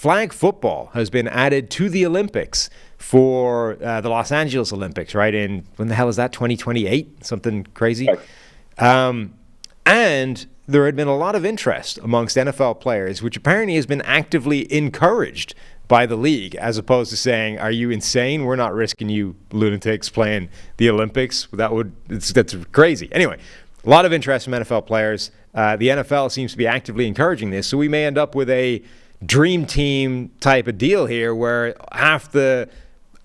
flag football has been added to the Olympics for the Los Angeles Olympics, right? In, when the hell is that, 2028? Something crazy. Right. And there had been a lot of interest amongst NFL players, which apparently has been actively encouraged by the league, as opposed to saying, "Are you insane? We're not risking you lunatics playing the Olympics. That's crazy." Anyway, a lot of interest from NFL players. The NFL seems to be actively encouraging this, so we may end up with a dream team type of deal here, where half the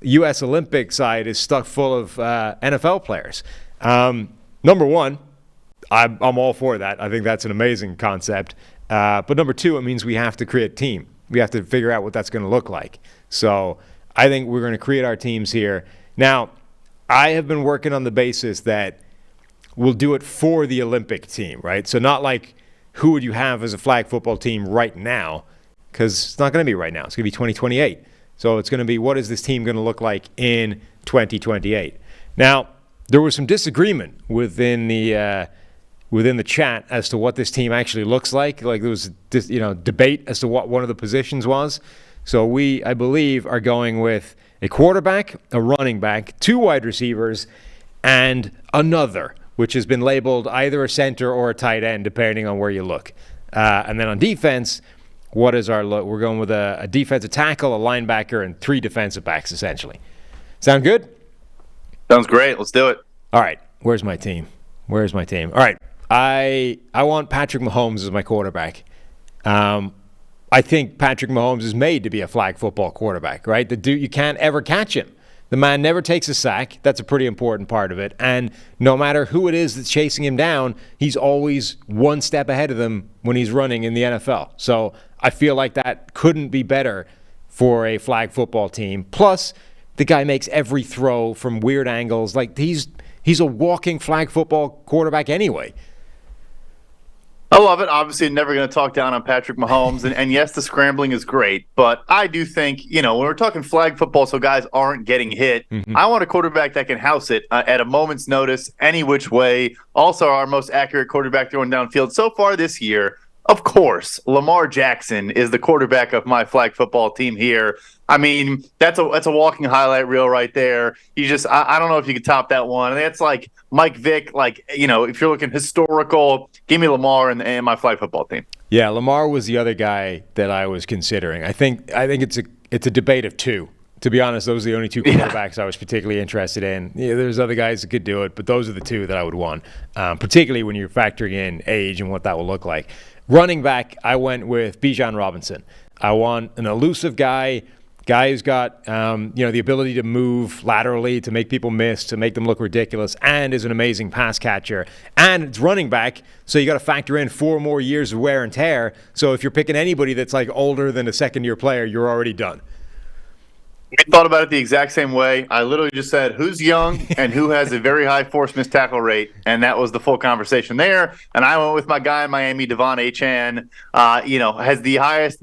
U.S. Olympic side is stuck full of NFL players. Number one, I'm all for that. I think that's an amazing concept. But number two, it means we have to create a team. We have to figure out what that's going to look like. So I think we're going to create our teams here. Now, I have been working on the basis that we'll do it for the Olympic team, right? So not like who would you have as a flag football team right now, because it's not going to be right now. It's going to be 2028. So it's going to be, what is this team going to look like in 2028? Now, there was some disagreement within the chat as to what this team actually looks like. Like there was this, debate as to what one of the positions was. So we, I believe, are going with a quarterback, a running back, 2 wide receivers, and another, which has been labeled either a center or a tight end, depending on where you look. And then on defense, what is our look? We're going with a defensive tackle, a linebacker, and 3 defensive backs, essentially. Sound good? Sounds great. Let's do it. All right. Where's my team? All right. I want Patrick Mahomes as my quarterback. I think Patrick Mahomes is made to be a flag football quarterback, right? The dude, you can't ever catch him. The man never takes a sack. That's a pretty important part of it. And no matter who it is that's chasing him down, he's always one step ahead of them when he's running in the NFL. So I feel like that couldn't be better for a flag football team. Plus, the guy makes every throw from weird angles. Like he's a walking flag football quarterback anyway. I love it. Obviously, never going to talk down on Patrick Mahomes. And yes, the scrambling is great. But I do think, when we're talking flag football so guys aren't getting hit, I want a quarterback that can house it at a moment's notice, any which way. Also, our most accurate quarterback throwing downfield so far this year. Of course, Lamar Jackson is the quarterback of my flag football team here. I mean, that's a walking highlight reel right there. I don't know if you could top that one. That's like Mike Vick, if you're looking historical, give me Lamar and my flag football team. Yeah, Lamar was the other guy that I was considering. I think it's a debate of 2. To be honest, those are the only 2 quarterbacks I was particularly interested in. Yeah, there's other guys that could do it, but those are the 2 that I would want, particularly when you're factoring in age and what that will look like. Running back, I went with Bijan Robinson. I want an elusive guy who's got the ability to move laterally, to make people miss, to make them look ridiculous, and is an amazing pass catcher. And it's running back, so you got to factor in 4 more years of wear and tear. So if you're picking anybody that's like older than a second-year player, you're already done. We thought about it the exact same way. I literally just said, who's young and who has a very high force missed tackle rate, and that was the full conversation there. And I went with my guy in Miami, Devon Achane. Has the highest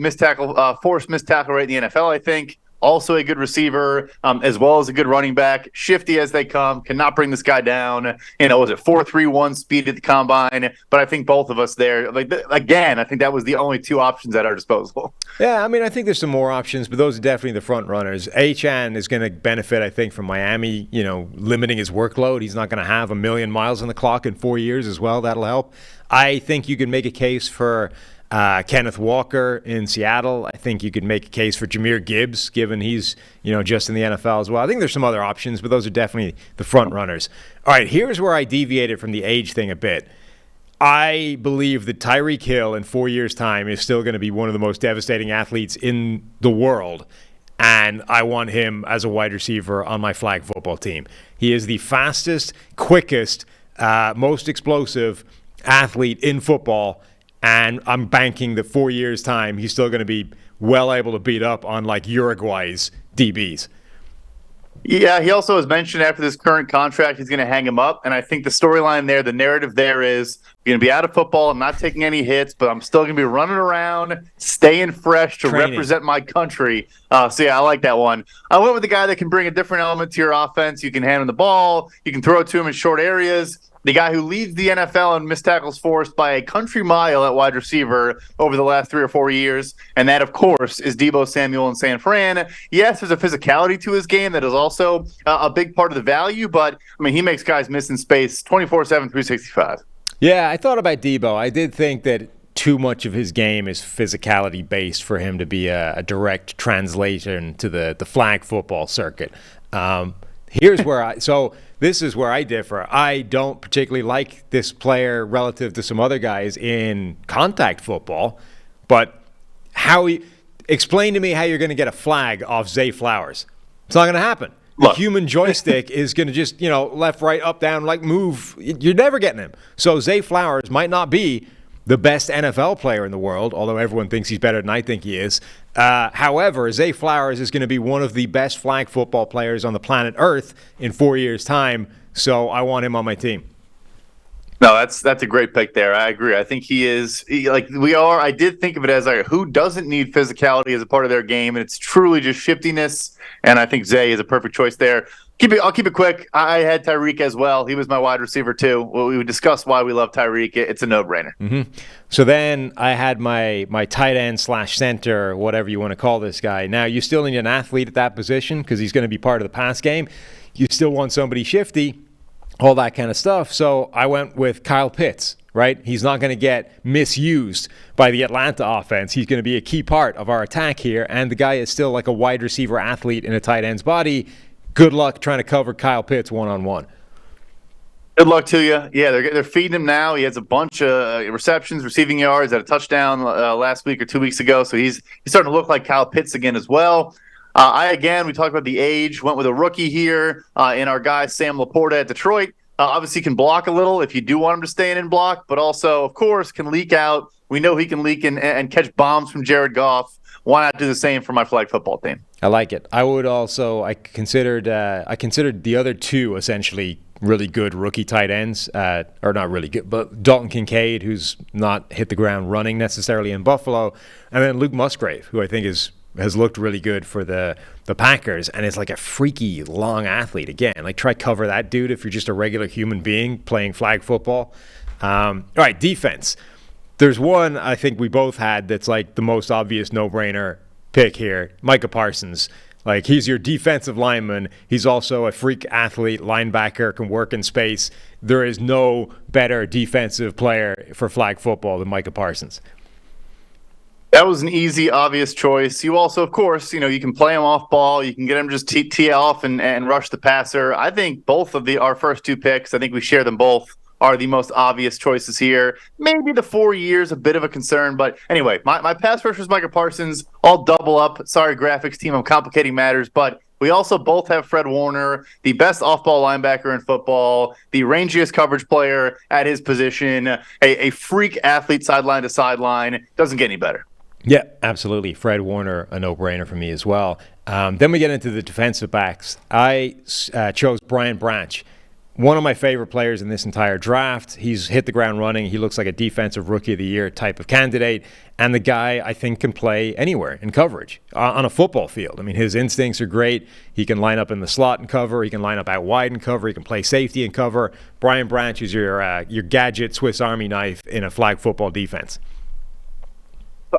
force missed tackle rate in the NFL, I think. Also a good receiver, as well as a good running back. Shifty as they come, cannot bring this guy down. Was it 4.31 speed at the combine? But I think both of us there, again, I think that was the only 2 options at our disposal. Yeah, I mean, I think there's some more options, but those are definitely the front runners. Achane is going to benefit, I think, from Miami, limiting his workload. He's not going to have 1 million miles on the clock in 4 years as well. That'll help. I think you can make a case for Kenneth Walker in Seattle. I think you could make a case for Jahmyr Gibbs, given he's, just in the NFL as well. I think there's some other options, but those are definitely the front runners. All right, here's where I deviated from the age thing a bit. I believe that Tyreek Hill in 4 years' time is still going to be one of the most devastating athletes in the world, and I want him as a wide receiver on my flag football team. He is the fastest, quickest, most explosive athlete in football, and I'm banking that 4 years' time, he's still going to be well able to beat up on like Uruguay's DBs. Yeah, he also has mentioned after this current contract, he's going to hang him up. And I think the storyline there, the narrative there is, I'm going to be out of football. I'm not taking any hits, but I'm still going to be running around, staying fresh to represent my country. So, yeah, I like that one. I went with the guy that can bring a different element to your offense. You can hand him the ball. You can throw it to him in short areas. the guy who leads the NFL in missed tackles forced by a country mile at wide receiver over the last 3 or 4 years. And that, of course, is Deebo Samuel in San Fran. Yes, there's a physicality to his game that is also a big part of the value, but I mean, he makes guys miss in space 24/7, 365. Yeah, I thought about Deebo. I did think that too much of his game is physicality based for him to be a direct translation to the flag football circuit. Here's where this is where I differ. I don't particularly like this player relative to some other guys in contact football, but explain to me how you're going to get a flag off Zay Flowers. It's not going to happen. Look. The human joystick is going to just, left, right, up, down, like move. You're never getting him. So Zay Flowers might not be the best NFL player in the world, although everyone thinks he's better than I think he is. However, Zay Flowers is going to be one of the best flag football players on the planet Earth in 4 years' time, so I want him on my team. No, that's a great pick there. I agree. I think he is like we are. I did think of it as like who doesn't need physicality as a part of their game, and it's truly just shiftiness. And I think Zay is a perfect choice there. I'll keep it quick. I had Tyreek as well. He was my wide receiver too. Well, we would discuss why we love Tyreek. It's a no-brainer. Mm-hmm. So then I had my tight end / center, whatever you want to call this guy. Now you still need an athlete at that position because he's going to be part of the pass game. You still want somebody shifty, all that kind of stuff. So I went with Kyle Pitts, right? He's not going to get misused by the Atlanta offense. He's going to be a key part of our attack here. And the guy is still like a wide receiver athlete in a tight end's body. Good luck trying to cover Kyle Pitts one-on-one. Good luck to you. Yeah, they're feeding him now. He has a bunch of receptions, receiving yards, had a touchdown last week or 2 weeks ago. So he's starting to look like Kyle Pitts again as well. We talked about the age, went with a rookie here in our guy Sam Laporta at Detroit. Obviously can block a little if you do want him to stay in block, but also, of course, can leak out. We know he can leak and catch bombs from Jared Goff. Why not do the same for my flag football team? I like it. I considered the other two essentially really good rookie tight ends, or not really good, but Dalton Kincaid, who's not hit the ground running necessarily in Buffalo, and then Luke Musgrave, who I think has looked really good for the Packers, and is like a freaky long athlete again. Like try cover that dude if you're just a regular human being playing flag football. All right, defense. There's one I think we both had that's like the most obvious no-brainer pick here, Micah Parsons. Like he's your defensive lineman. He's also a freak athlete, linebacker, can work in space. There is no better defensive player for flag football than Micah Parsons. That was an easy, obvious choice. You also, of course, you can play him off ball. You can get him just tee off and rush the passer. I think both of our first two picks, I think we share them both, are the most obvious choices here. Maybe the 4 years, a bit of a concern. But anyway, my pass rusher is Micah Parsons. I'll double up. Sorry, graphics team, I'm complicating matters. But we also both have Fred Warner, the best off-ball linebacker in football, the rangiest coverage player at his position, a freak athlete sideline to sideline. Doesn't get any better. Yeah, absolutely. Fred Warner, a no-brainer for me as well. Then we get into the defensive backs. I chose Brian Branch. One of my favorite players in this entire draft. He's hit the ground running. He looks like a defensive rookie of the year type of candidate. And the guy, I think, can play anywhere in coverage on a football field. I mean, his instincts are great. He can line up in the slot and cover. He can line up out wide and cover. He can play safety and cover. Brian Branch is your gadget Swiss Army knife in a flag football defense.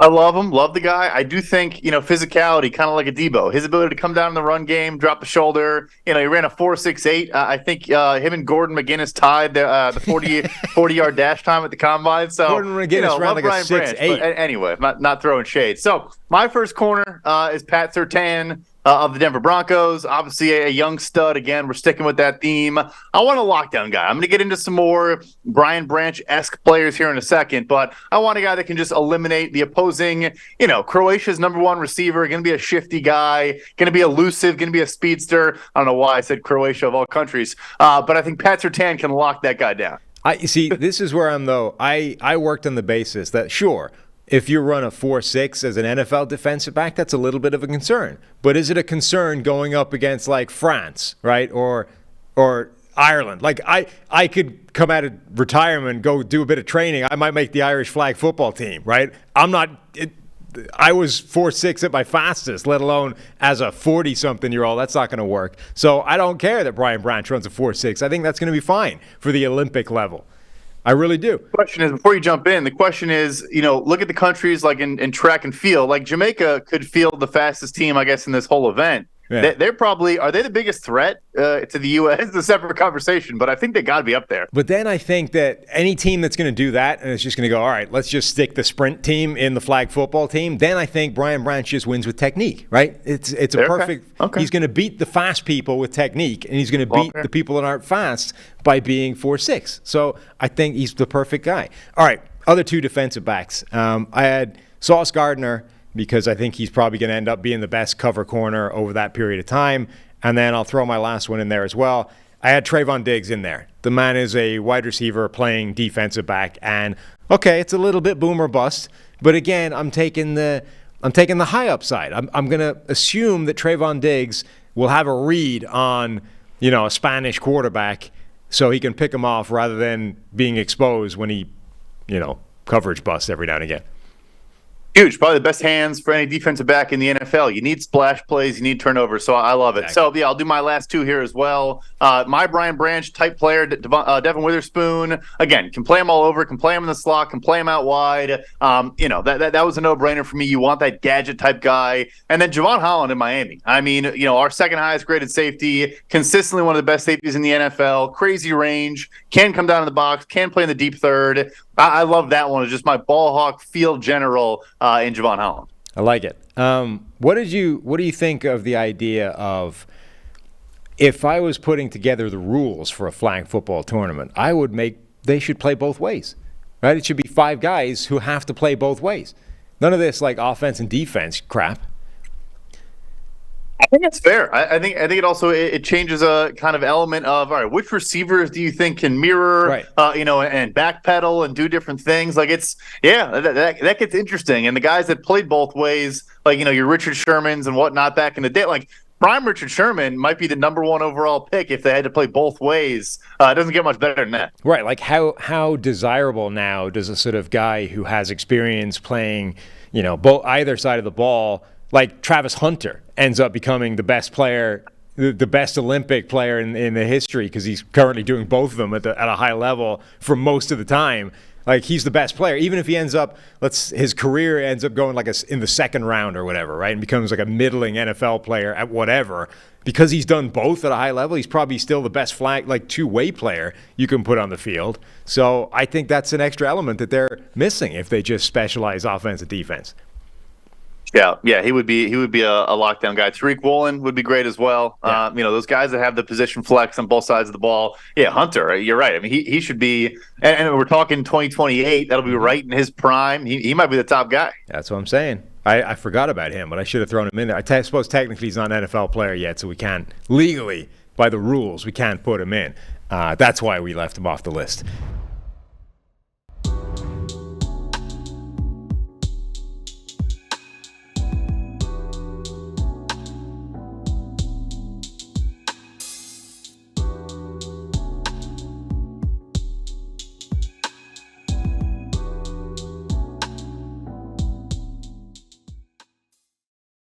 I love him. Love the guy. I do think, physicality, kind of like a Deebo. His ability to come down in the run game, drop the shoulder. He ran a 4.68. I think him and Gordon McGinnis tied the 40-yard dash time at the combine. So Gordon McGinnis ran like a 6.8. Anyway, I'm not throwing shade. So my first corner is Pat Surtain of the Denver Broncos. Obviously a young stud. Again, we're sticking with that theme. I want a lockdown guy. I'm going to get into some more Brian Branch-esque players here in a second, but I want a guy that can just eliminate the opposing, Croatia's number one receiver, going to be a shifty guy, going to be elusive, going to be a speedster. I don't know why I said Croatia of all countries, but I think Pat Surtain can lock that guy down. This is where I'm, though. I worked on the basis that, sure, if you run a 4.6 as an NFL defensive back, that's a little bit of a concern. But is it a concern going up against like France, right, or Ireland? Like I could come out of retirement, go do a bit of training. I might make the Irish flag football team, right? I was 4'6" at my fastest, let alone as a 40-something-year-old. That's not going to work. So I don't care that Brian Branch runs a 4'6". I think that's going to be fine for the Olympic level. I really do. The question is, before you jump in, the question is, look at the countries like in track and field. Like Jamaica could field the fastest team, I guess, in this whole event. Yeah. They're probably, are they the biggest threat to the U.S.? It's a separate conversation, but I think they got to be up there. But then I think that any team that's going to do that and it's just going to go, all right, let's just stick the sprint team in the flag football team, then I think Brian Branch just wins with technique, right? It's a perfect – He's going to beat the fast people with technique, and he's going to beat the people that aren't fast by being 4'6". So I think he's the perfect guy. All right, other two defensive backs. I had Sauce Gardner – because I think he's probably going to end up being the best cover corner over that period of time. And then I'll throw my last one in there as well. I had Trayvon Diggs in there. The man is a wide receiver playing defensive back. And, okay, it's a little bit boom or bust. But, again, I'm taking the high upside. I'm going to assume that Trayvon Diggs will have a read on, a Spanish quarterback so he can pick him off rather than being exposed when he, coverage busts every now and again. Huge. Probably the best hands for any defensive back in the NFL. You need splash plays. You need turnovers. So I love it. Exactly. So, I'll do my last two here as well. My Brian Branch type player, Devin Witherspoon, again, can play him all over, can play him in the slot, can play him out wide. That was a no-brainer for me. You want that gadget type guy. And then Javon Holland in Miami. I mean, our second highest graded safety, consistently one of the best safeties in the NFL, crazy range, can come down in the box, can play in the deep third. I love that one. It's just my ball hawk field general in Javon Holland. I like it. What do you think of the idea of, if I was putting together the rules for a flag football tournament, they should play both ways, right? It should be 5 guys who have to play both ways. None of this like offense and defense crap. I think that's fair. I think it also it changes a kind of element of, all right, which receivers do you think can mirror, right. And backpedal and do different things? Like that gets interesting. And the guys that played both ways, like your Richard Shermans and whatnot back in the day, like prime Richard Sherman might be the number 1 overall pick if they had to play both ways. It doesn't get much better than that. Right. Like how desirable now does a sort of guy who has experience playing, both either side of the ball, like Travis Hunter, ends up becoming the best player, the best Olympic player in the history, because he's currently doing both of them at a high level for most of the time. Like, he's the best player, even if he ends up, his career ends up going in the second round or whatever, right, and becomes like a middling NFL player at whatever. Because he's done both at a high level, he's probably still the best two-way player you can put on the field. So I think that's an extra element that they're missing if they just specialize offense and defense. Yeah, he would be a lockdown guy. Tariq Woolen would be great as well. Yeah. Those guys that have the position flex on both sides of the ball. Yeah, Hunter, you're right. I mean, he should be, and we're talking 2028. That'll be right in his prime. He might be the top guy. That's what I'm saying. I forgot about him, but I should have thrown him in there. I suppose technically he's not an NFL player yet, so we can't legally, by the rules, we can't put him in. That's why we left him off the list.